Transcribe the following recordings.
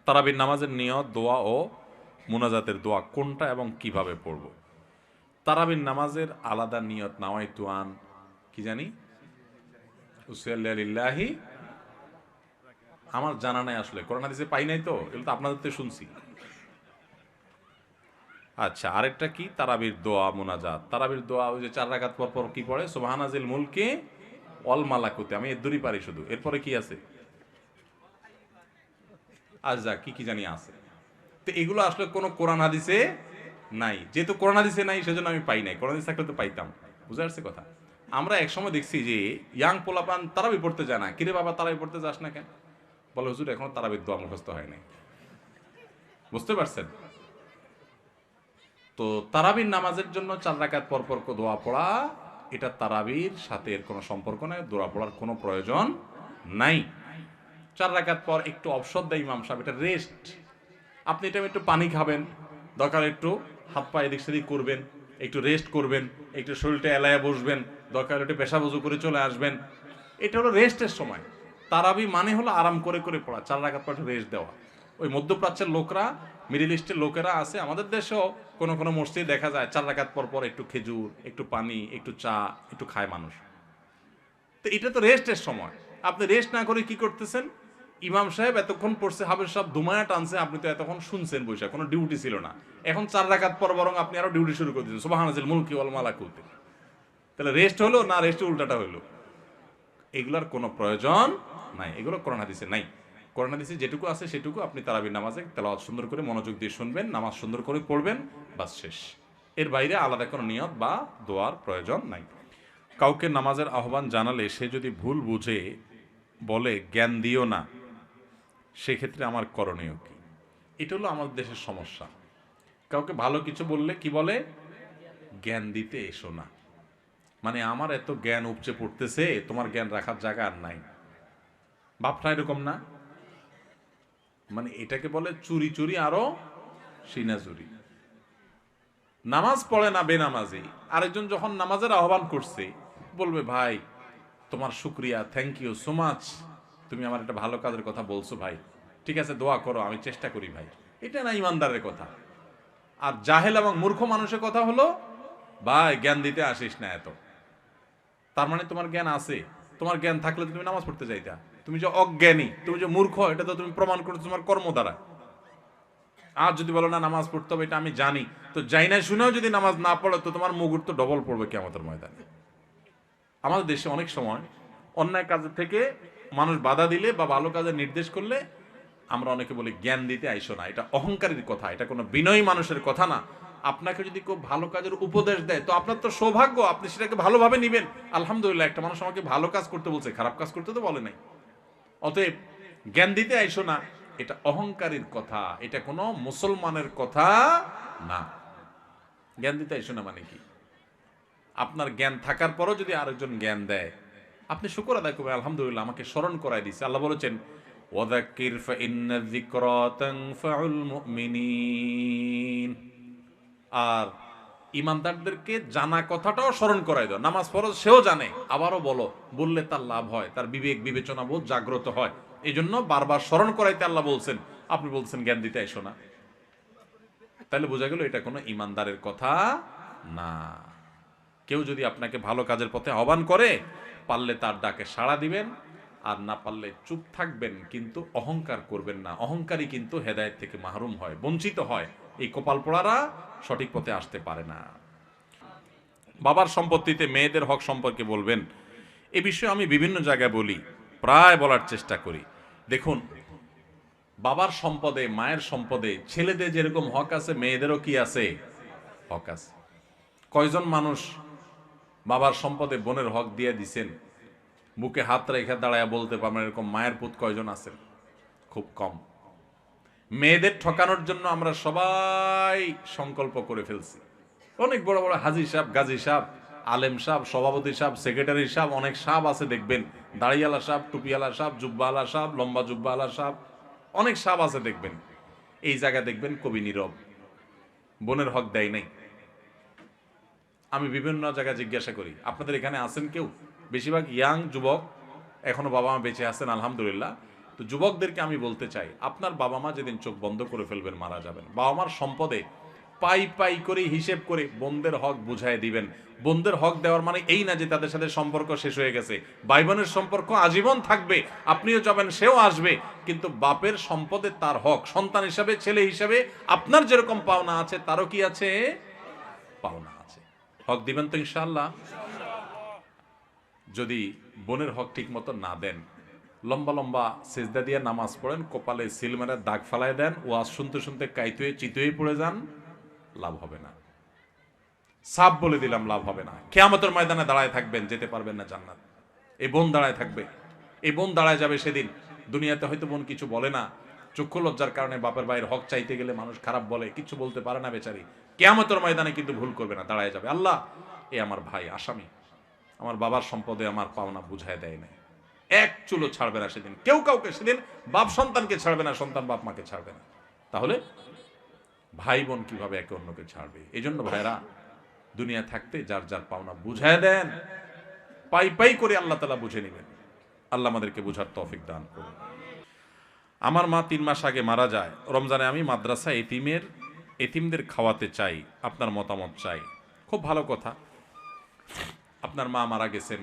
তারাবির নামাজের নিয়ত, দোয়া ও মুনাজাতের দোয়া কোনটা এবং কিভাবে পড়ব? তারাবির নামাজের আলাদা নিয়ত নাওয়াইতু আন কি জানি উসিল্লা লিল্লাহি, আমার জানা নাই আসলে, কোরআন হাদিসে পাই নাই তো, এগুলো তো আপনাদের থেকে শুনছি। আচ্ছা, আরেকটা কি তারাবির দোয়া মুনাজাত? তারাবির দোয়া ওই যে 4 রাকাত পর পর কি পড়ে, সুবহানাজিল মুলকে ওয়াল মালাকুতে, আমি এর দূরই পারি শুধু। এরপরে কি আছে? আচ্ছা, কি কি জানি আছে। তো এগুলো আসলে কোনো কোরআন হাদিসে নাই, যেহেতু কোরআন হাদিসে নাই সেজন্য আমি পাই নাই, কোরআন হাদিস থাকলে তো পাইতাম। বুঝতে পারছে কথা? আমরা একসময় দেখছি যে ইয়াং পোলাপান তারাবি পড়তে যায় না, কিরে বাবা তারাবি পড়তে যাস না কেন? বলে হুজুর এখনো তারাবির দোয়া মুখস্থ হয় নাই। বুঝতে পারছেন? তো তারাবির নামাজের জন্য 4 রাকাত পর পর দোয়া পড়া, এটা তারাবির সাথে এর কোনো সম্পর্ক নাই, দোয়া পড়ার কোনো প্রয়োজন নাই। 4 রাকাত পর একটু অবসর দেয় ইমাম সাহেব, এটা রেস্ট। আপনি এটা একটু পানি খাবেন, দরকার একটু হাত পা এদিক সেদিক করবেন, একটু রেস্ট করবেন, একটু শরীরটা এলায়া বসবেন, দরকার একটু পেশাব ওযু করে চলে আসবেন। এটা হলো রেস্টের সময়। তারাবি মানে হলো আরাম করে করে পড়া, 4 রাকাত পর রেস্ট দেওয়া। ওই মধ্যপ্রাচ্যের লোকরা, মিডিল ইস্টের লোকেরা আছে, আমাদের দেশেও কোনো কোনো মসজিদে দেখা যায় 4 রাকাত পর পর একটু খেজুর, একটু পানি, একটু চা, একটু খায় মানুষ। তো এটা তো রেস্টের সময়, আপনি রেস্ট না করে কি করতেছেন? ইমাম সাহেব এতক্ষণ পড়ছে, হাফেজ সাহেব ধুমায়া টানছে, আপনি তো এতক্ষণ শুনছেন বৈশা, কোনো ডিউটি ছিল না। এখন 4 রাকাত পর বরং আপনি আরো ডিউটি শুরু করে দিচ্ছেন, সুবহানাল মুলকি ওয়াল মালাকুত। তাহলে রেস্ট হলো না, রেস্টের উল্টাটা হলো? এগুলার কোনো প্রয়োজন নাই, এগুলো কোরআন হাদিসে নাই। কোরআন হাদিসে যেটুকু আছে সেটুকু আপনি তারাবির নামাজে তেলাওয়াত সুন্দর করে মনোযোগ দিয়ে শুনবেন, নামাজ সুন্দর করে পড়বেন, বাস শেষ। এর বাইরে আলাদা কোনো নিয়ত বা দোয়ার প্রয়োজন নাই। কাউকে নামাজের আহ্বান জানালে সে যদি ভুল বুঝে বলে জ্ঞান দিও না, সেক্ষেত্রে আমার করণীয় কি? এটা হলো আমাদের দেশের সমস্যা। কাউকে ভালো কিছু বললে কি বলে? জ্ঞান দিতে এসো না। মানে আমার এত জ্ঞান উপচে পড়তেছে, তোমার জ্ঞান রাখার জায়গা আর নাই। ভাবটা এরকম না? মানে এটাকে বলে চুরি চুরি আরো সিনা চুরি। নামাজ পড়ে না বেনামাজি, আরেকজন যখন নামাজের আহ্বান করছে বলবে ভাই তোমার শুক্রিয়া, থ্যাংক ইউ সো মাচ, তুমি আমার একটা ভালো কাজের কথা বলছো ভাই, ঠিক আছে দোয়া করো, আমি চেষ্টা করি ভাই। এটা না ইমানদারের কথা। আর জাহেল এবং মূর্খ মানুষের কথা হলো ভাই জ্ঞান দিতে আসিস না এত। তার মানে তোমার জ্ঞান আছে, তোমার জ্ঞান থাকলে তো তুমি নামাজ পড়তে যাইতা। তুমি যে অজ্ঞানী, তুমি যে মূর্খ, এটা তো তুমি প্রমাণ করছো তোমার কর্ম দ্বারা। আর যদি বলো না নামাজ পড়তে হবে এটা আমি জানি, তো যাই না শুনেও যদি নামাজ না পড়ো তো তোমার মুগুর তো ডবল পড়বে কিয়ামতের ময়দানে। আমাদের দেশে অনেক সময় অন্যায় কাজের থেকে মানুষ বাধা দিলে বা ভালো কাজের নির্দেশ করলে আমরা অনেকে বলি জ্ঞান দিতে আইসো না। এটা অহংকারের কথা, এটা কোনো বিনয়ী মানুষের কথা না। আপনাকে যদি কেউ ভালো কাজের উপদেশ দেয় তো আপনার তো সৌভাগ্য, আপনি সেটাকে ভালোভাবে নিবেন। আলহামদুলিল্লাহ, একটা মানুষ আমাকে ভালো কাজ করতে বলছে, খারাপ কাজ করতে তো বলে নাই। অতএব জ্ঞান দিতে আইসো না, এটা অহংকারীর কথা, এটা কোনো মুসলমানের কথা না। জ্ঞান দিতে আইসো না মানে কি? আপনার জ্ঞান থাকার পরও যদি আরেকজন জ্ঞান দেয়, আপনি শুকর আদায় করবেন, আলহামদুলিল্লাহ আমাকে স্মরণ করায় দিচ্ছে। আল্লাহ বলেছেন ওয়াযাক্কির ফাইন্না যিকরা তানফাউল মুমিনিন। আর ইমানদারদেরকে জানা কথাটাও স্মরণ করায় দাও। নামাজ ফরজ সেও জানে, আবারও বলো, বললে তার লাভ হয়, তার বিবেক বিবেচনা বোধ জাগ্রত হয়। এই জন্য বারবার স্মরণ করাইতে আল্লাহ বলছেন, আপনি বলছেন জ্ঞান দিতে এসো না। তাহলে বোঝা গেল এটা কোনো ইমানদারের কথা না। কেউ যদি আপনাকে ভালো কাজের পথে আহ্বান করে, পারলে তার ডাকে সাড়া দিবেন, আর না পারলে চুপ থাকবেন, কিন্তু অহংকার করবেন না। অহংকারী কিন্তু হেদায়েত থেকে মাহরুম হয়, বঞ্চিত হয়। এই কপাল পোড়ারা সঠিক পথে আসতে পারে না। বাবার সম্পত্তিতে মেয়েদের হক সম্পর্কে বলবেন। এ বিষয়ে আমি বিভিন্ন জায়গায় বলি, প্রায় বলার চেষ্টা করি। দেখুন, বাবার সম্পদে, মায়ের সম্পদে ছেলেদের যেরকম হক আছে, মেয়েদেরও কি আছে? হক আছে। কয়জন মানুষ বাবার সম্পদে বোনের হক দিয়ে দিছেন? বুকে হাত রেখে দাঁড়ায় বলতে পারবেন এরকম মায়ের পুত কয়জন আছেন? খুব কম। মেয়েদের ঠকানোর জন্য আমরা সবাই সংকল্প করে ফেলছি। অনেক বড় বড় হাজি সাহেব, গাজী সাহেব, আলেম সাহেব, সভাপতি সাহেব, সেক্রেটারি সাহেব, অনেক সাহেব আছে দেখবেন, দাড়িওয়ালা সাহেব, টুপিওয়ালা সাহেব, জুব্বাওয়ালা সাহেব, লম্বা জুব্বাওয়ালা সাহেব, অনেক সাহেব আছে দেখবেন। এই জায়গায় দেখবেন কবি নীরব, বোনের হক দেয় নাই। আমি বিভিন্ন জায়গায় জিজ্ঞাসা করি, আপনাদের এখানে আছেন কেউ? বেশিরভাগ ইয়াং যুবক, এখনো বাবা মা বেঁচে আছেন আলহামদুলিল্লাহ। তো যুবকদেরকে আমি বলতে চাই, আপনার বাবা মা যেদিন চোখ বন্ধ করে ফেলবেন, মারা যাবেন, বাবা মার সম্পদে পাই পাই করে হিসেব করে বোনদের হক বুঝাই দিবেন। বোনদের হক দেওয়ার মানে এই না যে তাদের সাথে সম্পর্ক শেষ হয়ে গেছে। ভাই বোনের সম্পর্ক আজীবন থাকবে, আপনিও যাবেন, সেও আসবে, কিন্তু বাপের সম্পদে তার হক, সন্তান হিসাবে, ছেলে হিসাবে আপনার যেরকম পাওনা আছে তারও কি আছে, পাওনা আছে। হক দিবেন তো ইনশাআল্লাহ? যদি বোনের হক ঠিক মতো না দেন, লম্বা লম্বা সেজদা দিয়ে নামাজ পড়েন, কপালে সিল মেরে দাগ ফালায় দেন, ওয়াজ শুনতে শুনতে কাইত হয়ে চিত হয়ে পড়ে যান, লাভ হবে না। সাপ বলে দিলাম, লাভ হবে না। কিয়ামতের ময়দানে দাঁড়ায় থাকবেন, যেতে পারবেন না জান্নাত। এই বোন দাঁড়ায় থাকবে, এই বোন দাঁড়ায় যাবে সেদিন। দুনিয়াতে হয়তো বোন কিছু বলে না, চক্ষু লজ্জার কারণে বাপের ভাইয়ের হক চাইতে গেলে মানুষ খারাপ বলে, কিছু বলতে পারে না বেচারি। কিয়ামতের ময়দানে কিন্তু ভুল করবে না, দাঁড়ায় যাবে, আল্লাহ এ আমার ভাই আসামি, আমার বাবার সম্পদে আমার পাওনা বুঝায় দেয় না। এক চুলো ছাড়বে না সেদিন, কেউ কাউকে সেদিন, বাপ সন্তানকে ছাড়বে না, সন্তান বাপ মাকে ছাড়বে না। তাহলে ভাই বোন কিভাবে একে অন্যকে ছাড়বে? এই জন্য ভাইরা, দুনিয়া থাকতে যার যার পাওনা বুঝায় দেন, পাই পাই করে আল্লাহ তাআলা বুঝে নেবেন। আল্লাহ আমাদেরকে বুঝার তৌফিক দান করুন। আমার মা 3 মাস আগে মারা যায়, রমজানে আমি মাদ্রাসা এতিমদের খাওয়াতে চাই, আপনার মতামত চাই। খুব ভালো কথা, আপনার মা মারা গেছেন,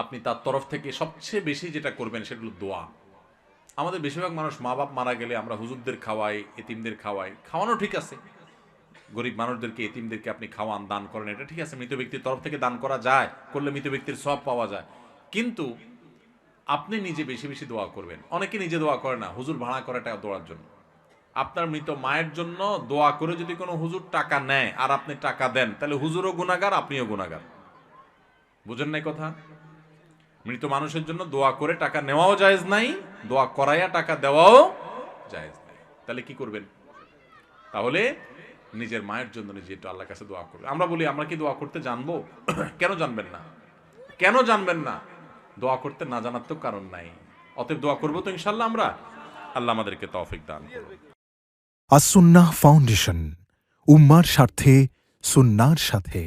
আপনি তার তরফ থেকে সবচেয়ে বেশি যেটা করবেন সেগুলো দোয়া। আমাদের বেশিরভাগ মানুষ মা বাপ মারা গেলে আমরা হুজুরদের খাওয়াই, এতিমদের খাওয়াই। খাওয়ানো ঠিক আছে, গরিব মানুষদেরকে, এতিমদেরকে আপনি খাওয়ান, দান করেন, এটা ঠিক আছে, মৃত ব্যক্তির তরফ থেকে দান করা যায়, করলে মৃত ব্যক্তির সওয়াব পাওয়া যায়। কিন্তু আপনি নিজে বেশি বেশি দোয়া করবেন। অনেকে নিজে দোয়া করে না, হুজুর ভাড়া করে টাকা দোয়ার জন্য। আপনার মৃত মায়ের জন্য দোয়া করে যদি কোনো হুজুর টাকা নেয় আর আপনি টাকা দেন, তাহলে হুজুরও গুনাহগার, আপনিও গুনাহগার। বুঝেন নাই কথা? মৃত মানুষের জন্য দোয়া করে টাকা নেওয়াও জায়েজ নাই, দোয়া করাইয়া টাকা দেওয়াও জায়েজ নাই। তাহলে কি করবেন? তাহলে নিজের মায়ের জন্য নিজে একটু আল্লাহর কাছে দোয়া করবেন। আমরা বলি, আমরা কি দোয়া করতে জানবো? কেন জানবেন না? কেন জানবেন না? দোয়া করতে না জানার তো কারণ নাই। অতএব দোয়া করবো তো ইনশাআল্লাহ আমরা। আল্লাহ আমাদেরকে তৌফিক দান করুন। আস-সুন্নাহ ফাউন্ডেশন, উম্মার স্বার্থে সুন্নাহর সাথে।